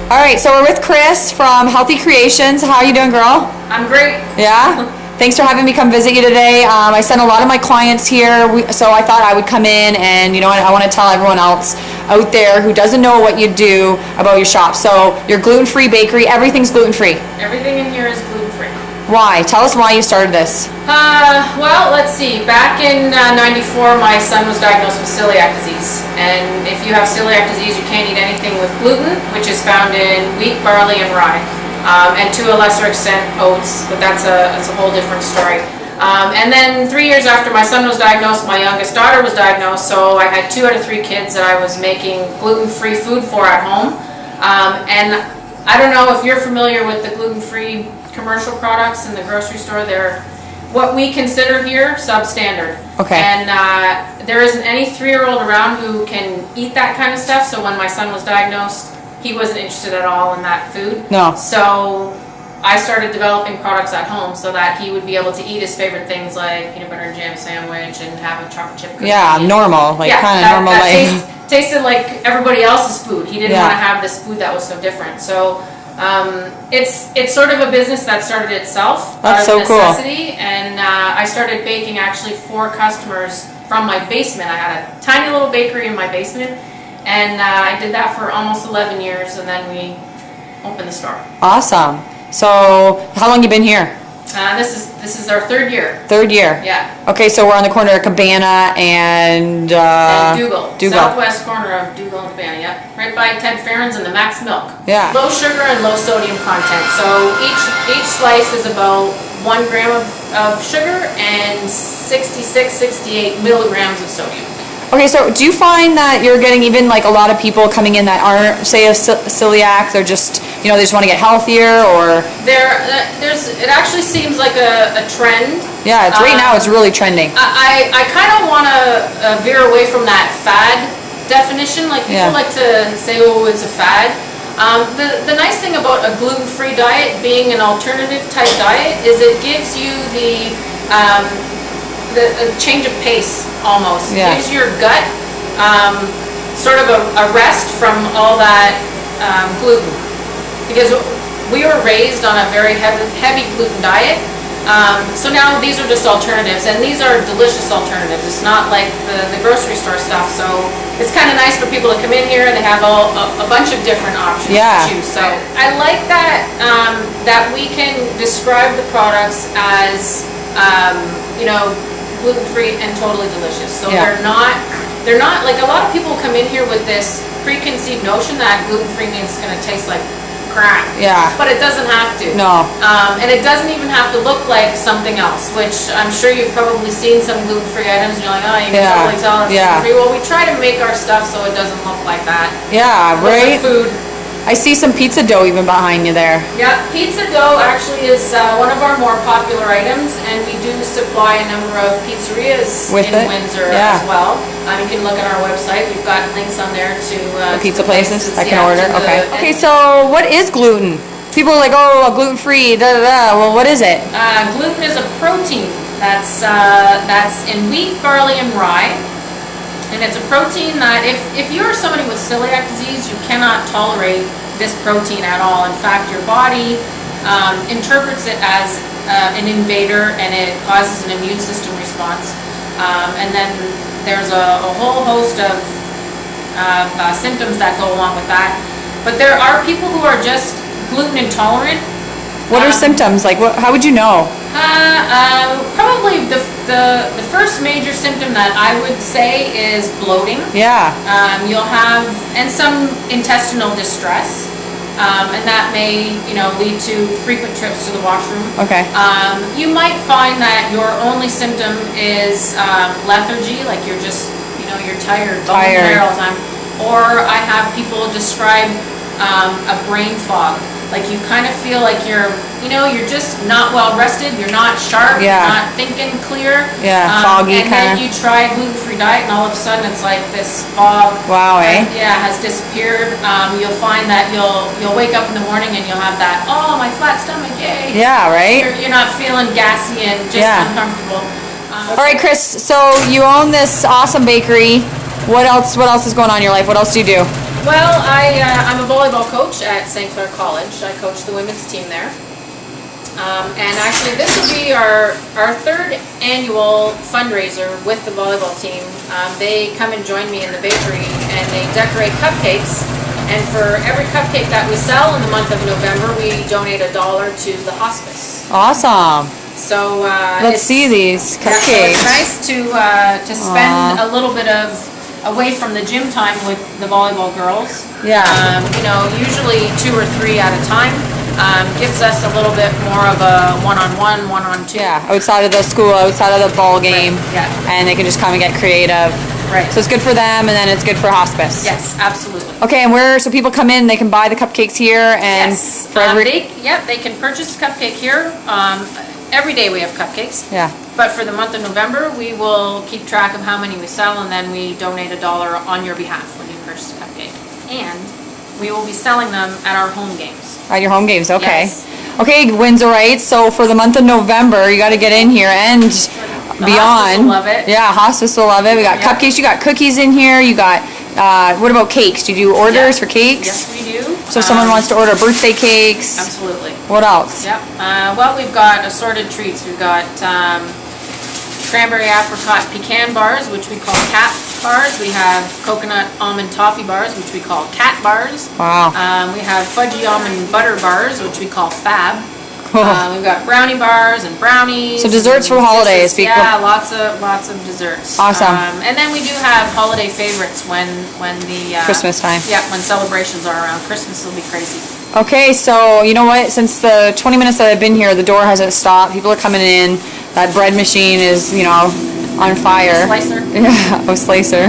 All right, so we're with Chris from Healthy Creations. How are you doing, girl? I'm great. Yeah? Thanks for having me come visit you today. I sent a lot of my clients here, so I thought I would come in and, I want to tell everyone else out there who doesn't know what you do about your shop. So your gluten-free bakery, everything's gluten-free. Everything in here is gluten-free. Why? Tell us why you started this. Well, let's see. Back in '94, my son was diagnosed with celiac disease. And if you have celiac disease, you can't eat anything with gluten, which is found in wheat, barley, and rye. And to a lesser extent, oats, but that's a whole different story. And then 3 years after my son was diagnosed, my youngest daughter was diagnosed, so I had 2 out of 3 kids that I was making gluten-free food for at home. And I don't know if you're familiar with the gluten-free commercial products in the grocery store. They're what we consider here substandard. Okay. And there isn't any 3-year-old around who can eat that kind of stuff, so when my son was diagnosed, he wasn't interested at all in that food. No. So I started developing products at home so that he would be able to eat his favorite things like peanut butter and jam sandwich and have a chocolate chip cookie. Yeah, normal, kind of normal. Tasted like everybody else's food. He didn't want to have this food that was so different. So it's sort of a business that started itself out of necessity. Cool. And I started baking actually for customers from my basement. I had a tiny little bakery in my basement. And I did that for almost 11 years, and then we opened the store. Awesome. So, how long you been here? This is our 3rd year. 3rd year. Yeah. Okay, so we're on the corner of Cabana and Dougal. Southwest corner of Dougal and Cabana. Yep. Right by Ted Farron's and the Max Milk. Yeah. Low sugar and low sodium content. So each slice is about 1 gram of sugar and 68 milligrams of sodium. Okay, so do you find that you're getting even like a lot of people coming in that aren't, say, a celiac? They're just, they just want to get healthier, or? It actually seems like a trend. Yeah, right now it's really trending. I kind of want to veer away from that fad definition. Like people like to say, oh, it's a fad. The nice thing about a gluten-free diet being an alternative type diet is it gives you the change of pace almost. It gives your gut sort of a rest from all that gluten, because we were raised on a very heavy gluten diet. So now these are just alternatives, and these are delicious alternatives. It's not like the grocery store stuff. So it's kind of nice for people to come in here and they have a bunch of different options to choose. So I like that that we can describe the products as gluten-free and totally delicious. So they're not like, a lot of people come in here with this preconceived notion that gluten-free means it's going to taste like crap. Yeah. But it doesn't have to. No. And it doesn't even have to look like something else, which I'm sure you've probably seen some gluten-free items and you're like, oh, you can totally tell it's gluten-free. Well, we try to make our stuff so it doesn't look like that. Yeah, right? Like food. I see some pizza dough even behind you there. Yeah, pizza dough actually is one of our more popular items, and we do supply a number of pizzerias in Windsor as well. You can look at our website. We've got links on there to the pizza places I can order. Okay, so what is gluten? People are like, oh, gluten-free, Well, what is it? Gluten is a protein that's in wheat, barley, and rye. And it's a protein that if you're somebody with celiac disease, you cannot tolerate this protein at all. In fact, your body interprets it as an invader, and it causes an immune system response. And then there's a whole host of symptoms that go along with that. But there are people who are just gluten intolerant. What are symptoms? Like, how would you know? Probably the first major symptom that I would say is bloating. Yeah. You'll have, and some intestinal distress, and that may, lead to frequent trips to the washroom. Okay. You might find that your only symptom is lethargy, like you're just, you're tired all the time. Or I have people describe a brain fog. Like you kind of feel like you're just not well rested, you're not sharp, you're not thinking clear. Yeah, foggy and then you try a gluten-free diet and all of a sudden it's like this fog has disappeared. You'll find that you'll wake up in the morning and you'll have that, oh, my flat stomach, yay. Yeah, right? You're not feeling gassy and just uncomfortable. All right, Chris, so you own this awesome bakery. What else is going on in your life? What else do you do? Well, I'm a volleyball coach at St. Clair College. I coach the women's team there. And actually, this will be our third annual fundraiser with the volleyball team. They come and join me in the bakery, and they decorate cupcakes. And for every cupcake that we sell in the month of November, we donate $1 to the hospice. Awesome. So let's see these yeah, so cupcakes. it's nice to spend a little bit of away from the gym time with the volleyball girls. Yeah. You know, usually 2 or 3 at a time. Gives us a little bit more of a one-on-one, one-on-two. Yeah, outside of the school, outside of the ball game. Right. Yeah. And they can just come and get creative. Right. So it's good for them, and then it's good for hospice. Yes, absolutely. Okay, and so people come in, they can buy the cupcakes here, and Yes. for every. They can purchase a cupcake here. Every day we have cupcakes. Yeah. But for the month of November, we will keep track of how many we sell, and then we donate $1 on your behalf when you purchase a cupcake. And we will be selling them at our home games. At your home games, okay. Yes. Okay, Windsorites, so for the month of November, you got to get in here and beyond. Hospice will love it. Yeah, hospice will love it. We got Yeah. cupcakes, you got cookies in here, you got, what about cakes? Do you do orders Yeah. for cakes? Yes, we do. So if someone wants to order birthday cakes, Absolutely. what else? Yep. Well, we've got assorted treats. We've got cranberry apricot pecan bars, which we call cat bars. We have coconut almond toffee bars, which we call cat bars. Wow. We have fudgy almond butter bars, which we call fab. Cool. We've got brownie bars and brownies. So desserts for and holidays, kisses. people. Yeah, lots of desserts. Awesome. And then we do have holiday favorites when the Christmas time. Yeah, when celebrations are around. Christmas will be crazy. Okay, so you know what? Since the 20 minutes that I've been here, the door hasn't stopped. People are coming in. That bread machine is, on fire. Slicer. Yeah, slicer.